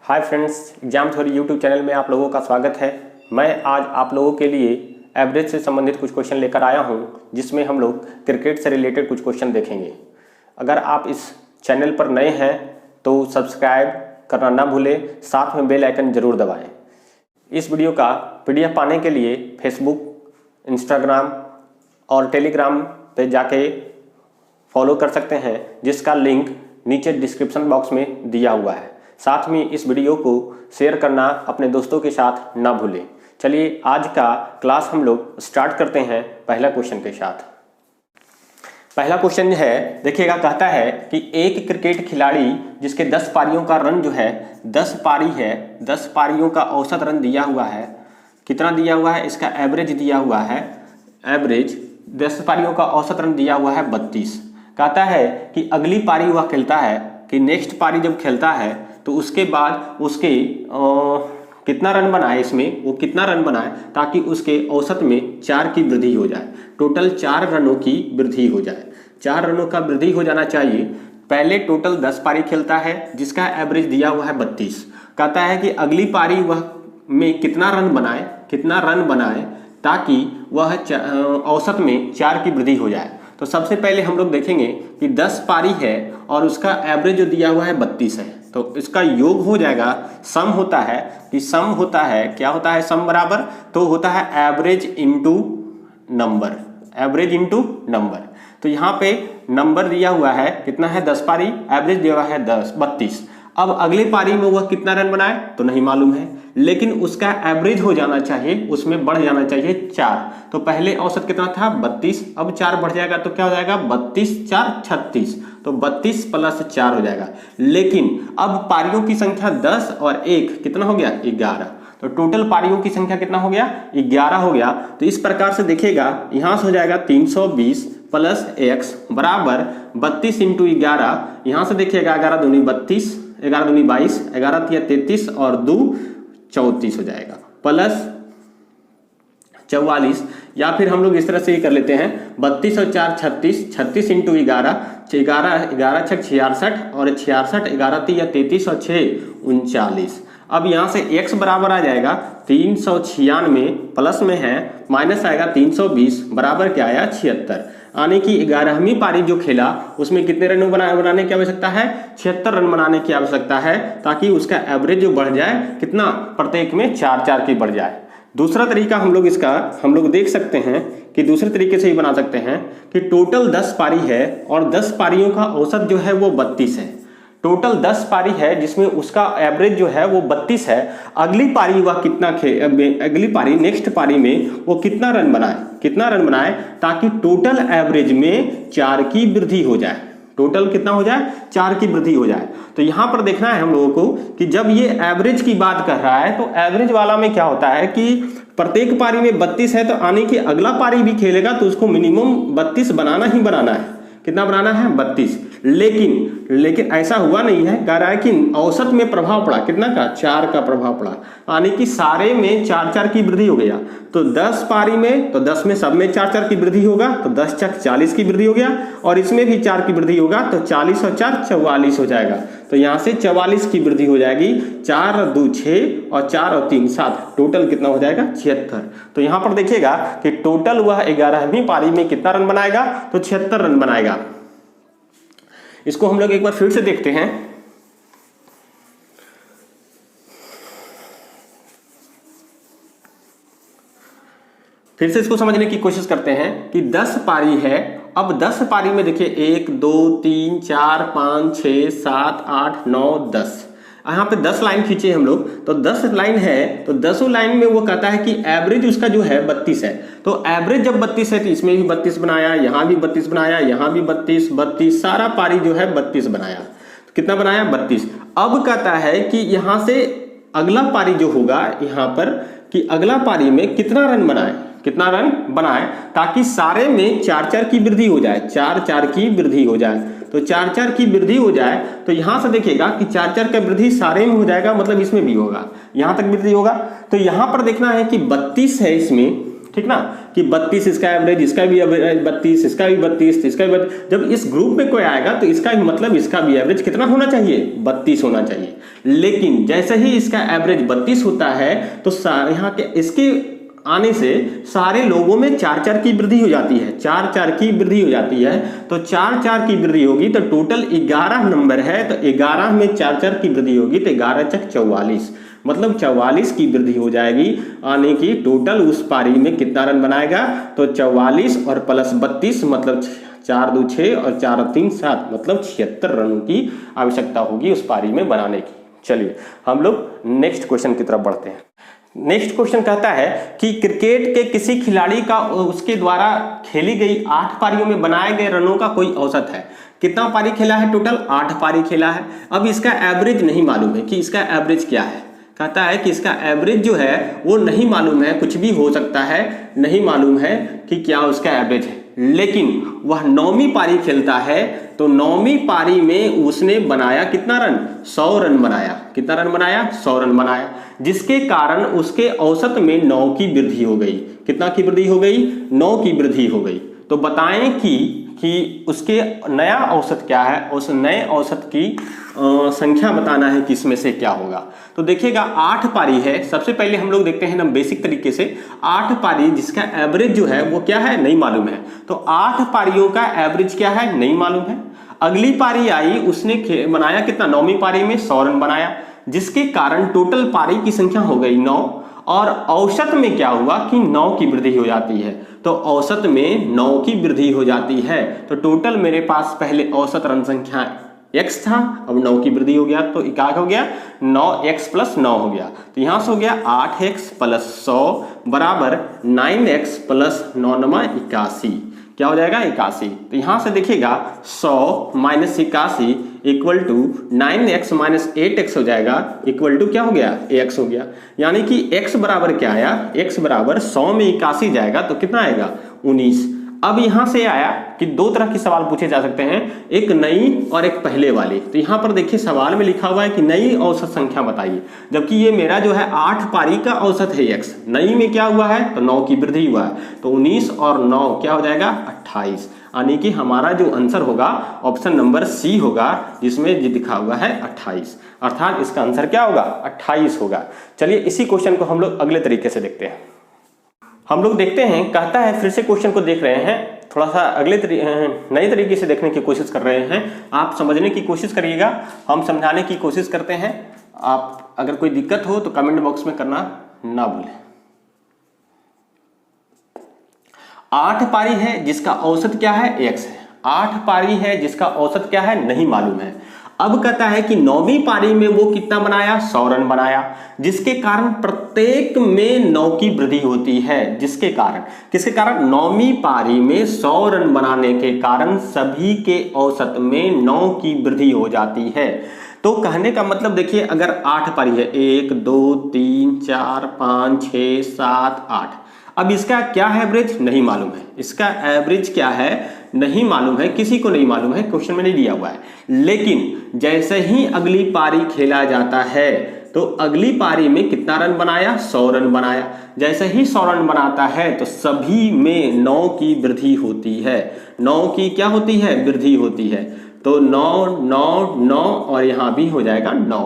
Hi friends, exam theory YouTube channel में आप लोगों का स्वागत है। मैं आज आप लोगों के लिए एवरेज से संबंधित कुछ क्वेश्चन लेकर आया हूं, जिसमें हम लोग क्रिकेट से रिलेटेड कुछ क्वेश्चन देखेंगे। अगर आप इस चैनल पर नए हैं तो सब्सक्राइब करना ना भूलें, साथ में बेल आइकन जरूर दबाएं। इस वीडियो का PDF पाने के लिए फेसबुक, इंस्टाग्राम और टेलीग्राम पे जाके फॉलो कर सकते हैं, जिसका लिंक नीचे डिस्क्रिप्शन बॉक्स में दिया हुआ है। साथ में इस वीडियो को शेयर करना अपने दोस्तों के साथ ना भूलें। चलिए आज का क्लास हम लोग स्टार्ट करते हैं पहला क्वेश्चन के साथ। पहला क्वेश्चन है, देखिएगा, कहता है कि एक क्रिकेट खिलाड़ी जिसके 10 पारियों का रन जो है 10 पारी है, 10 पारियों का औसत रन दिया हुआ है। कितना दिया हुआ है? इसका एवरेज दिया हुआ है। एवरेज 10 पारियों का औसत रन दिया हुआ है 32। कहता है कि अगली पारी वह खेलता है कि नेक्स्ट पारी जब खेलता है तो उसके बाद उसके कितना रन बनाए, इसमें वो कितना रन बनाए ताकि उसके औसत में 4 की वृद्धि हो जाए। टोटल 4 रनों की वृद्धि हो जाए। 4 रनों का वृद्धि हो जाना चाहिए। पहले टोटल 10 पारी खेलता है जिसका एवरेज दिया हुआ है 32। कहता है कि अगली पारी वह में कितना रन बनाए ताकि वह औसत में 4 की वृद्धि हो जाए। तो सबसे पहले हम लोग देखेंगे कि 10 पारी है और उसका एवरेज जो दिया हुआ है 32 है, तो इसका योग हो जाएगा। सम होता है कि सम होता है, क्या होता है सम बराबर, तो होता है average into number, average into number. तो यहाँ पे नंबर दिया हुआ है कितना है 10 पारी, एवरेज दिया हुआ है 32। अब अगली पारी में वह कितना रन बनाए तो नहीं मालूम है, लेकिन उसका एवरेज हो जाना चाहिए, उसमें बढ़ जाना चाहिए 4। तो पहले औसत कितना था 32, अब 4 बढ़ जाएगा तो क्या हो जाएगा 32 4 36, तो 32 प्लस 4 हो जाएगा। लेकिन अब पारियों की संख्या 10 और 1 कितना हो गया 11, तो टोटल पारियों की संख्या कितना हो गया 11 हो गया। तो इस प्रकार से देखिएगा, यहां से हो जाएगा 320 प्लस x बराबर 32 इंटू 11। यहां से देखिएगा 11 दूनी 32, 11 दूनी 22, 11 तिया 33 और 2 34 हो जाएगा, प्लस 44। या फिर हम लोग इस तरह से ही कर लेते हैं, 32 और 4 36, 36 इंटू 11, 11 6 66 और 66, 11 तिया 33 और 6 39। अब यहाँ से x बराबर आ जाएगा 396, प्लस में है माइनस आएगा 320, बराबर क्या आया 76। आने की 11वीं पारी जो खेला उसमें कितने रन बनाने की आवश्यकता है 76 रन बनाने की आवश्यकता है, ताकि उसका एवरेज जो बढ़ जाए कितना, प्रत्येक में 4 की बढ़ जाए। दूसरा तरीका हम लोग देख सकते हैं कि दूसरे तरीके से ही बना सकते हैं कि टोटल 10 पारी है और 10 पारियों का औसत जो है वो 32 है। टोटल 10 पारी है जिसमें उसका एवरेज जो है वो 32 है। अगली पारी वह अगली पारी नेक्स्ट पारी में वो कितना रन बनाए ताकि टोटल एवरेज में 4 की वृद्धि हो जाए। टोटल कितना हो जाए 4 की वृद्धि हो जाए। तो यहां पर देखना है हम लोगों को कि जब ये एवरेज की बात कर रहा है तो एवरेज वाला में क्या होता है कि प्रत्येक पारी में 32 है, तो आने की अगला पारी भी खेलेगा तो उसको मिनिमम 32 बनाना ही बनाना है। कितना बनाना है 32। लेकिन ऐसा हुआ नहीं है, कह रहा है कि औसत में प्रभाव पड़ा कितना का 4 का प्रभाव पड़ा, यानी कि सारे में 4 की वृद्धि हो गया। तो 10 पारी में तो 10 में सब में 4 की वृद्धि होगा, तो 10 4 40 की वृद्धि हो गया, और इसमें भी 4 की वृद्धि होगा, तो 40 और 4 44 हो जाएगा। तो यहाँ से 44 की वृद्धि हो जाएगी। 4 और 2 6 और 4 और 3 7, टोटल कितना हो जाएगा 76। तो यहाँ पर देखिएगा कि टोटल वह 11वीं पारी में कितना रन बनाएगा तो 76 रन बनाएगा। इसको हम लोग एक बार फिर से देखते हैं। फिर से इसको समझने की कोशिश करते हैं कि 10 पारी है। अब 10 पारी में देखिए 1 2 3 4 5 6 7 8 9 10, यहाँ पे 10 लाइन खींचे हम लोग, तो 10 लाइन है, तो 10 लाइन में वो कहता है कि एवरेज उसका जो है 32 है। तो एवरेज जब 32 है तो इसमें भी 32 बनाया, यहाँ भी 32 बनाया, यहाँ भी 32, सारा पारी जो है 32 बनाया। तो कितना बनाया 32। अब कहता है कि यहाँ से अगला पारी जो होगा यहाँ पर कि अगला पारी में कितना रन बनाए ताकि सारे में 4 की वृद्धि हो जाए, 4 की वृद्धि हो जाए। तो 4 की वृद्धि हो जाए तो यहां से देखिएगा कि 4 का वृद्धि सारे में हो जाएगा, मतलब इसमें भी होगा, यहां तक वृद्धि होगा। तो यहां पर देखना है कि 32 है इसमें, ठीक ना, कि 32 इसका एवरेज, इसका भी एवरेज 32, इसका भी 32, इसका भी 32। जब इस ग्रुप में कोई आएगा तो इसका भी मतलब इसका भी एवरेज कितना होना चाहिए, 32 होना चाहिए। लेकिन जैसे ही इसका एवरेज 32 होता है तो यहाँ के इसके आने से सारे लोगों में 4-4 की वृद्धि हो जाती है, 4-4 की वृद्धि हो जाती है। तो 4-4 की वृद्धि होगी तो टोटल 11 नंबर है, तो 11 में 4-4 की वृद्धि होगी तो 11 चक 44, मतलब 44 की वृद्धि हो जाएगी। आने की टोटल उस पारी में कितना रन बनाएगा, तो 44 और प्लस 32 मतलब 4 2 6 और 4 3 7 मतलब 76 रनों की आवश्यकता होगी उस पारी में बनाने की। चलिए हम लोग नेक्स्ट क्वेश्चन की तरफ बढ़ते हैं। नेक्स्ट क्वेश्चन कहता है कि क्रिकेट के किसी खिलाड़ी का उसके द्वारा खेली गई 8 पारियों में बनाए गए रनों का कोई औसत है। कितना पारी खेला है, टोटल 8 पारी खेला है। अब इसका एवरेज नहीं मालूम है कि इसका एवरेज क्या है। कहता है कि इसका एवरेज जो है वो नहीं मालूम है, कुछ भी हो सकता है, नहीं मालूम है कि क्या उसका एवरेज है। लेकिन वह 9वीं पारी खेलता है तो 9वीं पारी में उसने बनाया कितना रन, 100 रन बनाया। कितना रन बनाया, 100 रन बनाया, जिसके कारण उसके औसत में 9 की वृद्धि हो गई। कितना की वृद्धि हो गई, 9 की वृद्धि हो गई। तो बताएं कि उसके नया औसत क्या है, उस नए औसत की संख्या बताना है कि इसमें से क्या होगा। तो देखिएगा 8 पारी है, सबसे पहले हम लोग देखते हैं ना बेसिक तरीके से। 8 पारी जिसका एवरेज जो है वो क्या है, नहीं मालूम है। तो 8 पारियों का एवरेज क्या है, नहीं मालूम है। अगली पारी आई, उसने बनाया कितना, 9वीं पारी में 100 रन बनाया, जिसके कारण टोटल पारी की संख्या हो गई 9। और औसत में क्या हुआ कि 9 की वृद्धि हो जाती है। तो औसत में 9 की वृद्धि हो जाती है। तो टोटल मेरे पास पहले औसत रन संख्या x था, अब 9 की वृद्धि हो गया तो क्या हो गया, 9x + 9 हो गया। तो यहां से हो गया 8x + 100 बराबर 9x + 9 × 81, क्या हो जाएगा 81। तो यहां से देखिएगा 100 - 81 = 9x - 8x हो जाएगा, इक्वल टू क्या हो गया, x हो गया। यानी कि x बराबर क्या आया, x बराबर 100 में 81 जाएगा तो कितना आएगा, 19। अब यहां से आया कि 2 तरह के सवाल पूछे जा सकते हैं, एक नई और एक पहले वाले। तो यहां पर देखिए सवाल में लिखा हुआ है कि नई औसत संख्या बताइए, जबकि ये मेरा जो है 8 पारी का औसत है x। नई में क्या हुआ है, तो 9 की वृद्धि हुआ है, तो 19 और 9 क्या हो जाएगा, 28। यानी कि हमारा जो आंसर होगा ऑप्शन नंबर सी होगा, जिसमें ये लिखा हुआ है 28, अर्थात इसका आंसर क्या होगा, 28 होगा। चलिए इसी क्वेश्चन को हम लोग अगले तरीके से देखते हैं। हम लोग देखते हैं, कहता है फिर से क्वेश्चन को देख रहे हैं, थोड़ा सा नए तरीके से देखने की कोशिश कर रहे हैं। आप समझने की कोशिश करिएगा, हम समझाने की कोशिश करते हैं। आप अगर कोई दिक्कत हो तो कमेंट बॉक्स में करना ना भूलें। 8 पारी है जिसका औसत क्या है, x है। 8 पारी है जिसका औसत क्या है, नहीं मालूम है। अब कहता है कि 9वीं पारी में वो कितना बनाया, 100 रन बनाया, जिसके कारण प्रत्येक में 9 की वृद्धि होती है। जिसके कारण, किसके कारण, 9वीं पारी में 100 रन बनाने के कारण सभी के औसत में 9 की वृद्धि हो जाती है। तो कहने का मतलब देखिए, अगर 8 पारी है, 1 2 3 4 5 6 7 8, अब इसका क्या है एवरेज, नहीं मालूम है। इसका एवरेज क्या है, नहीं मालूम है, किसी को नहीं मालूम है, क्वेश्चन में नहीं दिया हुआ है। लेकिन जैसे ही अगली पारी खेला जाता है तो अगली पारी में कितना रन बनाया, 100 रन बनाया। जैसे ही 100 रन बनाता है तो सभी में 9 की वृद्धि होती है। 9 की क्या होती है, वृद्धि होती है। तो 9 9 9 और यहां भी हो जाएगा 9,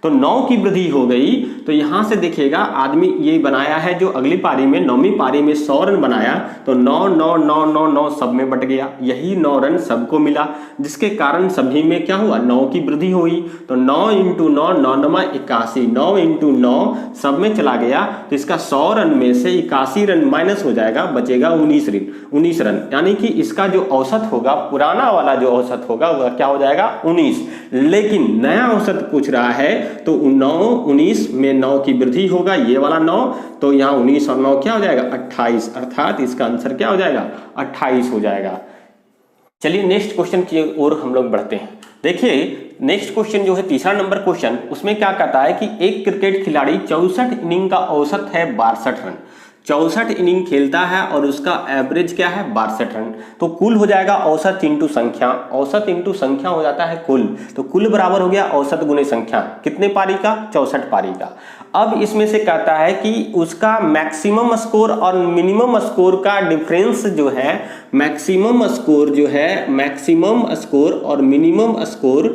तो 9 की वृद्धि हो गई। तो यहां से देखिएगा आदमी ये बनाया है जो अगली पारी में 9वीं पारी में 100 रन बनाया, तो 9 9 9 9 9 सब में बट गया, यही 9 रन सबको मिला, जिसके कारण सभी में क्या हुआ, 9 की वृद्धि हुई। तो 9 × 9 9 9 81, 9 × 9 सब में चला गया, तो इसका 100 रन में से 81 रन माइनस हो जाएगा, बचेगा 19 रन। यानी कि इसका जो औसत होगा, पुराना वाला जो औसत होगा वह क्या हो जाएगा, 19। लेकिन नया औसत पूछ रहा है तो 9 19 में 9 की वृद्धि होगा, ये वाला 9, तो यहाँ 19 और 9 क्या हो जाएगा, 28, अर्थात इसका आंसर क्या हो जाएगा, 28 हो जाएगा। चलिए नेक्स्ट क्वेश्चन की ओर हम लोग बढ़ते हैं। देखिए नेक्स्ट क्वेश्चन जो है तीसरा नंबर क्वेश्चन, उसमें क्या कहता है कि एक क्रिकेट खिलाड़ी 64 इनिंग का औसत है 62 रन, 64 इनिंग खेलता है और उसका एवरेज क्या है, 62 रन। तो कुल हो जाएगा औसत इंटू संख्या, औसत इंटू संख्या हो जाता है कुल, तो कुल बराबर हो गया औसत गुने संख्या, कितने पारी का, 64 पारी का। अब इसमें से कहता है कि उसका मैक्सिमम स्कोर और मिनिमम स्कोर का डिफरेंस जो है, मैक्सिमम स्कोर जो है, मैक्सिमम स्कोर और मिनिमम स्कोर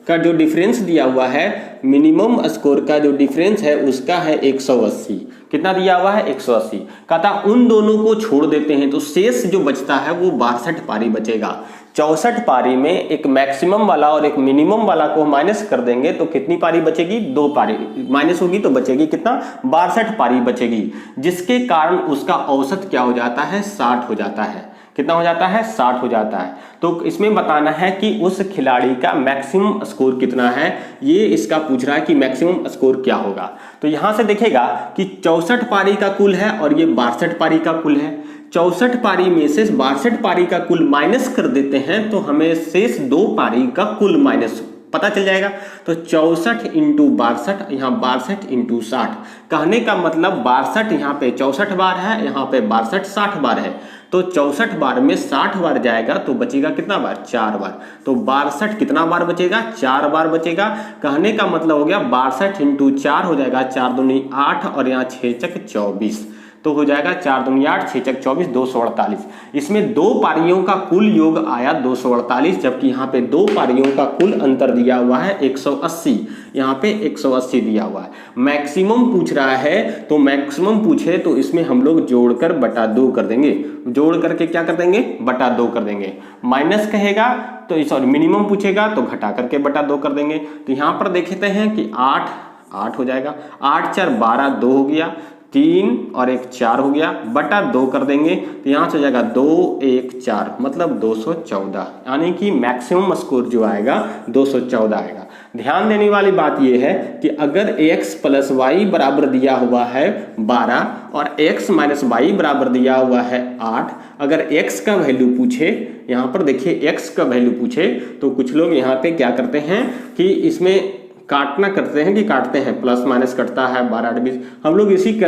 का जो डिफरेंस दिया हुआ है, मिनिमम स्कोर का जो डिफरेंस है उसका है 180। कितना दिया हुआ है? 180। कहता उन दोनों को छोड़ देते हैं तो शेष जो बचता है वो 62 पारी बचेगा। 64 पारी में एक मैक्सिमम वाला और एक मिनिमम वाला को माइनस कर देंगे तो कितनी पारी बचेगी? 2 पारी माइनस होगी तो बचेगी कितना? 62 पारी बचेगी, जिसके कारण उसका औसत क्या हो जाता है? 60 हो जाता है। कितना हो जाता है? 60 हो जाता है। तो इसमें बताना है कि उस खिलाड़ी का मैक्सिमम स्कोर कितना है, ये इसका पूछ रहा है कि मैक्सिमम स्कोर क्या होगा। तो यहां से देखेगा कि 64 पारी का कुल है और ये 62 पारी का कुल है। 64 पारी में से 62 पारी का कुल माइनस कर देते हैं तो हमें शेष 2 पारी का कुल माइनस पता चल जाएगा। तो 64 इंटू 62, यहाँ 62 इंटू 60। कहने का मतलब 62 यहाँ पे 64 बार है, यहाँ पे 62 60 बार है। तो 64 बार में 60 बार जाएगा तो बचेगा कितना बार? 4 बार। तो 62 कितना बार बचेगा? 4 बार बचेगा। कहने का मतलब हो गया 62 इंटू 4 हो जाएगा 4 दूनी 8 और यहाँ 6 चक 24, तो हो जाएगा 4 दूनी 8 6 चक 24 248। इसमें 2 पारियों का कुल योग आया 248, जबकि यहाँ पे 2 पारियों का कुल अंतर दिया हुआ है 180, यहाँ पे 180 दिया हुआ है। मैक्सिमम पूछ रहा है तो मैक्सिमम पूछे तो इसमें हम लोग जोड़कर बटा 2 कर देंगे, जोड़ करके क्या कर देंगे? बटा 2 कर देंगे। माइनस कहेगा तो सॉरी मिनिमम पूछेगा तो घटा करके बटा 2 कर देंगे। तो यहाँ पर देखते हैं कि 8 हो जाएगा, 8 4 12, 2 हो गया, 3 और 1 4 हो गया, बटा 2 कर देंगे तो यहाँ से हो जाएगा 2 1 4 मतलब 214, यानी कि मैक्सिमम स्कोर जो आएगा 214 आएगा। ध्यान देने वाली बात यह है कि अगर x प्लस वाई बराबर दिया हुआ है 12 और x माइनस वाई बराबर दिया हुआ है 8, अगर x का वैल्यू पूछे, यहाँ पर देखिए x का वैल्यू पूछे तो कुछ लोग यहाँ पे क्या करते हैं कि इसमें काटना करते हैं कि काटते हैं, प्लस माइनस कटता है 12 8 20। हम लोग इसी का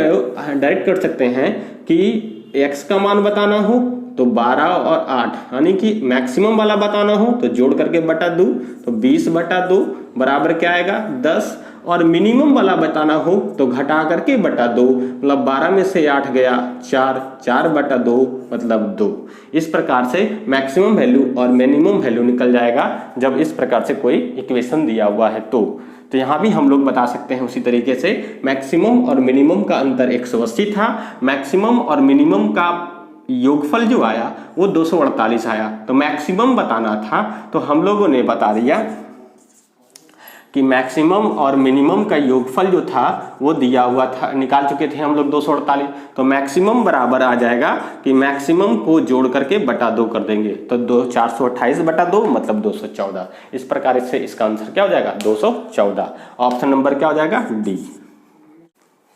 डायरेक्ट कर सकते हैं कि x का मान बताना हो तो 12 और 8, यानी कि मैक्सिमम वाला बताना हो तो जोड़ करके बटा 2, तो 20 बटा 2 बराबर क्या आएगा? 10, और मिनिमम वाला बताना हो तो घटा करके बटा 2, मतलब 12 में से 8 गया 4, 4 बटा 2 मतलब 2। इस प्रकार से मैक्सिमम वैल्यू और मिनिमम वैल्यू निकल जाएगा जब इस प्रकार से कोई इक्वेशन दिया हुआ है। तो यहाँ भी हम लोग बता सकते हैं उसी तरीके से, मैक्सिमम और मिनिमम का अंतर 180 था, मैक्सिमम और मिनिमम का योगफल जो आया वो 248 आया। तो मैक्सिमम बताना था तो हम लोगों ने बता दिया कि मैक्सिमम और मिनिमम का योगफल जो था वो दिया हुआ था, निकाल चुके थे हम लोग 248। तो मैक्सिमम बराबर आ जाएगा कि मैक्सिमम को जोड़ करके बटा 2 कर देंगे तो 428 बटा 2 मतलब 214। इस प्रकार से इसका आंसर क्या हो जाएगा? 214। ऑप्शन नंबर क्या हो जाएगा? डी।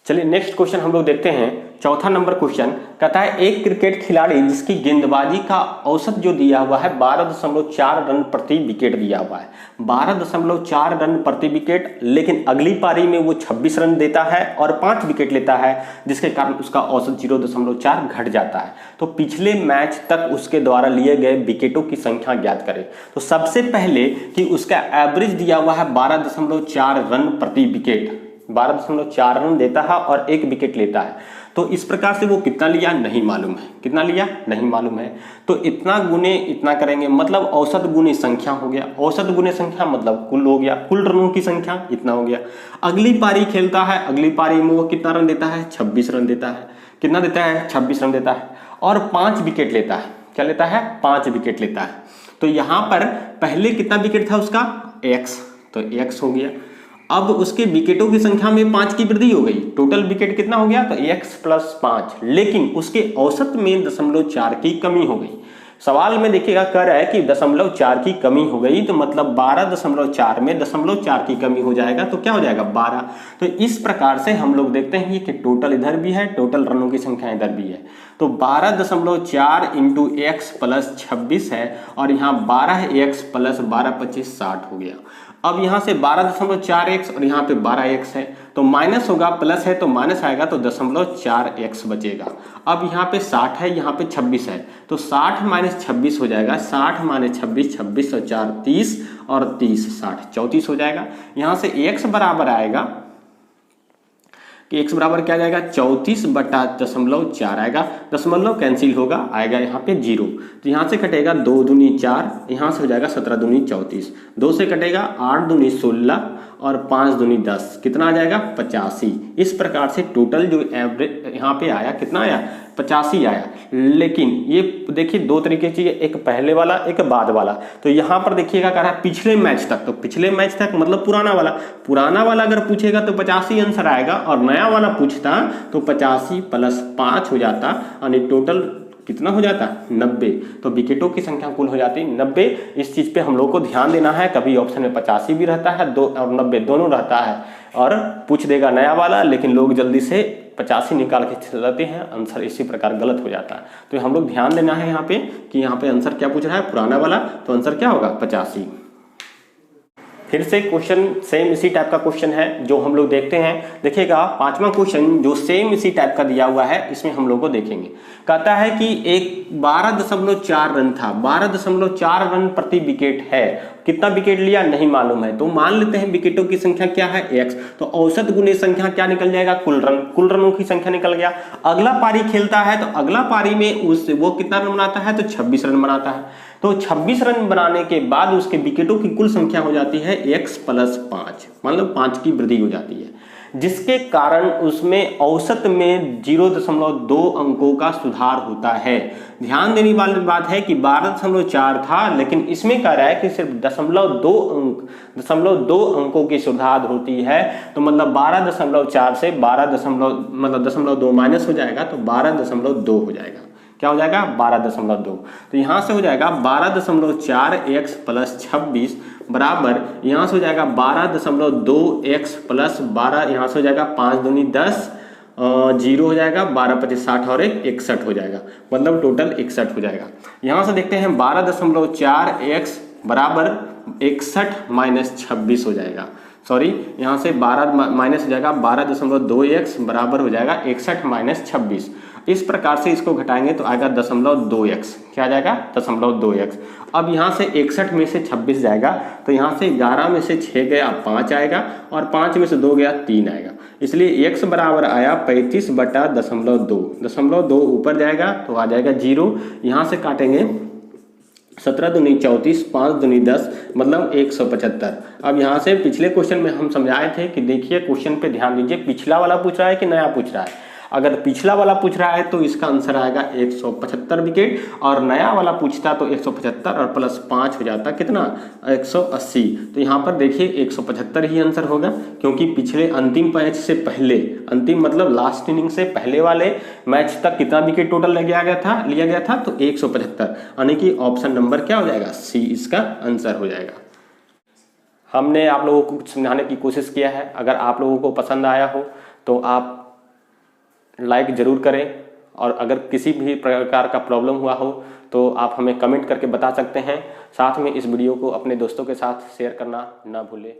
चलिए नेक्स्ट क्वेश्चन हम लोग देखते हैं। चौथा नंबर क्वेश्चन कहता है एक क्रिकेट खिलाड़ी जिसकी गेंदबाजी का औसत जो दिया हुआ है 12.4 रन प्रति विकेट दिया हुआ है, 12.4 रन प्रति विकेट, लेकिन अगली पारी में वो 26 रन देता है और 5 विकेट लेता है, जिसके कारण उसका औसत 0.4 घट जाता है। तो पिछले मैच तक उसके द्वारा लिए गए विकेटों की संख्या ज्ञात करें। तो सबसे पहले कि उसका एवरेज दिया हुआ है 12.4 रन प्रति विकेट, 12.4 रन देता है और 1 विकेट लेता है। तो इस प्रकार से वो कितना लिया नहीं मालूम है, कितना लिया नहीं मालूम है। तो इतना गुने इतना करेंगे, मतलब औसत गुने संख्या हो गया, औसत गुने संख्या मतलब कुल हो गया, कुल रनों की संख्या इतना हो गया। अगली पारी खेलता है, अगली पारी में वो कितना रन देता है? 26 रन देता है। कितना देता है? 26 रन देता है और 5 विकेट लेता है। क्या लेता है? 5 विकेट लेता है। तो यहाँ पर पहले कितना विकेट था उसका? x, तो x हो गया। अब उसके विकेटों की संख्या में 5 की वृद्धि हो गई, टोटल विकेट कितना हो गया? तो x प्लस 5, लेकिन उसके औसत में 0.4 की कमी हो गई। सवाल में देखिएगा कह रहा है कि 0.4 की कमी हो गई, तो मतलब 12.4 में 0.4 की कमी हो जाएगा तो क्या हो जाएगा? 12। तो इस प्रकार से हम लोग देखते हैं कि टोटल इधर भी है, टोटल रनों की संख्या इधर भी है। तो 12.4 इंटू x प्लस 26 है और यहाँ 12x प्लस 12 25 60 हो गया। अब यहाँ से 12.4x और यहाँ पे 12x है तो माइनस होगा, प्लस है तो माइनस आएगा तो 0.4x बचेगा। अब यहाँ पे 60 है, यहाँ पे 26 है तो 60 माइनस 26 हो जाएगा, 60 माइनस 26, 26 और 4 30 और 30 60 34 हो जाएगा। यहाँ से x बराबर आएगा कि x बराबर क्या आ जाएगा 34/0.4 आएगा, दशमलव कैंसिल होगा, आएगा यहाँ पे 0। तो यहाँ से कटेगा 2 दूनी 4, यहाँ से हो जाएगा 17 दूनी 34, 2 से कटेगा 8 दूनी 16 और 5 दूनी 10, कितना आ जाएगा 85। इस प्रकार से टोटल जो एवरेज यहाँ पे आया कितना आया 85 आया। लेकिन ये देखिए दो तरीके चाहिए, एक पहले वाला एक बाद वाला। तो यहाँ पर देखिएगा कह रहा है पिछले मैच तक, तो पिछले मैच तक मतलब पुराना वाला अगर पूछेगा तो 85 आंसर आएगा, और नया वाला पूछता तो 85 + 5 हो जाता, यानी टोटल कितना हो जाता 90। तो विकेटों की संख्या कुल हो जाती 90। इस चीज पे हम लोग को ध्यान देना है, कभी ऑप्शन में 85 भी रहता है, 2 और 90 दोनों रहता है, और पूछ देगा नया वाला, लेकिन लोग जल्दी से 85 निकाल के चले जाते हैं, आंसर इसी प्रकार गलत हो जाता है। तो हम लोग ध्यान देना है यहाँ पे कि यहाँ पे आंसर क्या पूछ रहा है पुराना वाला, तो आंसर क्या होगा 85। फिर से क्वेश्चन सेम इसी टाइप का क्वेश्चन है जो हम लोग देखते हैं। देखिएगा 5वां क्वेश्चन जो सेम इसी टाइप का दिया हुआ है, इसमें हम लोग को देखेंगे। कहता है कि एक 12.4 रन था, 12.4 रन प्रति विकेट है। कितना विकेट लिया नहीं मालूम है, तो मान लेते हैं विकेटों की संख्या क्या है x, तो औसत गुने संख्या क्या निकल जाएगा कुल रनों की संख्या निकल गया। अगला पारी खेलता है तो अगला पारी में वो कितना रन बनाता है, तो 26 रन बनाता है। तो 26 रन बनाने के बाद उसके विकेटों की कुल संख्या हो जाती है x + 5, मतलब 5 की वृद्धि हो जाती है, जिसके कारण उसमें औसत में 0.2 अंकों का सुधार होता है। ध्यान देने वाली बात है कि 12.4 था, लेकिन इसमें कह रहा है कि सिर्फ 0.2 अंकों की सुधार होती है। तो मतलब 12.4 से 0.2 माइनस हो जाएगा, तो 12.2 हो जाएगा। क्या हो जाएगा 12.2। तो यहाँ से हो जाएगा 12.4 x + 26 बराबर, यहाँ से हो जाएगा 12.2 x + 12, यहाँ से हो जाएगा 5 दूनी 10, 0 हो जाएगा, 12 × 25 60 और 1 61 हो जाएगा, मतलब टोटल 61 हो जाएगा। यहाँ से देखते हैं 12.4 x बराबर 61 - 26 हो जाएगा, सॉरी यहाँ से 12 माइनस हो जाएगा, 12.2 x बराबर हो जाएगा 61 - 26। इस प्रकार से इसको घटाएंगे तो आएगा 0.2x, क्या आ जाएगा 0.2x। अब यहाँ से 61 में से 26 जाएगा, तो यहाँ से 11 में से 6 गया 5 आएगा, और 5 में से 2 गया 3 आएगा, इसलिए x बराबर आया 35/0.2। 0.2 ऊपर जाएगा तो आ जाएगा 0, यहाँ से काटेंगे 17 दूनी 34, 5 दूनी 10, मतलब 175। अब यहाँ से पिछले क्वेश्चन में हम समझाए थे कि देखिए क्वेश्चन पे ध्यान दीजिए, पिछला वाला पूछ रहा है कि नया पूछ रहा है। अगर पिछला वाला पूछ रहा है तो इसका आंसर आएगा 175 विकेट, और नया वाला पूछता तो 175 और +5 हो जाता कितना 180। तो यहाँ पर देखिए 175 ही आंसर होगा, क्योंकि पिछले अंतिम मैच से पहले, अंतिम मतलब लास्ट इनिंग से पहले वाले मैच तक कितना विकेट टोटल लिया गया था तो 175, यानी कि ऑप्शन नंबर क्या हो जाएगा सी इसका आंसर हो जाएगा। हमने आप लोगों को कुछ समझाने की कोशिश किया है। अगर आप लोगों को पसंद आया हो तो आप लाइक ज़रूर करें, और अगर किसी भी प्रकार का प्रॉब्लम हुआ हो तो आप हमें कमेंट करके बता सकते हैं। साथ में इस वीडियो को अपने दोस्तों के साथ शेयर करना ना भूलें।